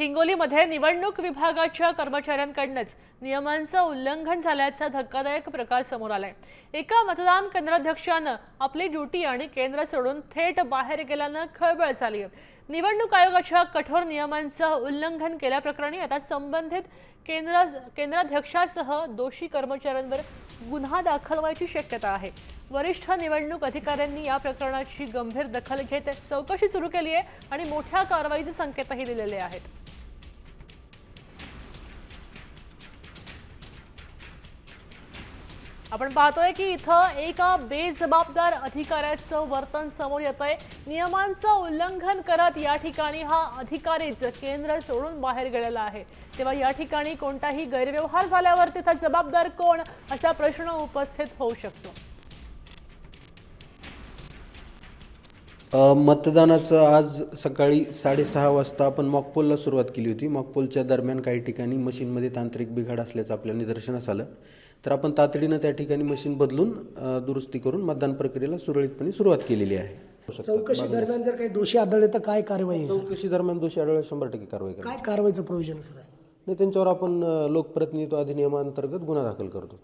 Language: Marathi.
हिंगोलीमध्ये निवडणूक विभागाच्या कर्मचाऱ्यांकडूनच नियमांचं उल्लंघन झाल्याचा धक्कादायक प्रकार समोर आलाय। एका मतदान केंद्राध्यक्षानं आपली ड्युटी आणि केंद्र सोडून थेट बाहेर गेल्यानं खळबळ झाली आहे। निवडणूक आयोगाच्या कठोर नियमांचं उल्लंघन केल्याप्रकरणी आता संबंधित केंद्राध्यक्षासह दोषी कर्मचाऱ्यांवर गुन्हा दाखल व्हायची शक्यता आहे। वरिष्ठ निवडणूक अधिकाऱ्यांनी या प्रकरणाची गंभीर दखल घेत चौकशी सुरू केली आहे आणि मोठ्या कारवाईचे संकेतही दिलेले आहेत। आपण पाहतोय की इथं एका बेजबाबदार अधिकाऱ्याचं वर्तन समोर येतंय। नियमांचं उल्लंघन करत या ठिकाणी हा अधिकारीच केंद्र सोडून बाहेर गेलेला आहे। तेव्हा या ठिकाणी कोणताही गैरव्यवहार झाल्यावर तिथे जबाबदार कोण असा प्रश्न उपस्थित होऊ शकतो। मतदानाचं आज सकाळी 6:30 वाजता आपण मॉकपोलला सुरुवात केली होती। मॉकपोलच्या दरम्यान काही ठिकाणी मशीनमध्ये तांत्रिक बिघाड असल्याचं आपल्या निदर्शनास आलं, तर आपण तातडीनं त्या ठिकाणी मशीन बदलून दुरुस्ती करून मतदान प्रक्रियेला सुरळीतपणे सुरुवात केलेली आहे। चौकशी दरम्यान जर काही दोषी आढळले तर काय कारवाई? चौकशी दरम्यान दोषी आढळले 100% कारवाई काय कारवाईचं प्रोव्हिजन असेल? नाही, त्यांच्यावर आपण लोकप्रतिनिधित्व अधिनियमांतर्गत गुन्हा दाखल करतो।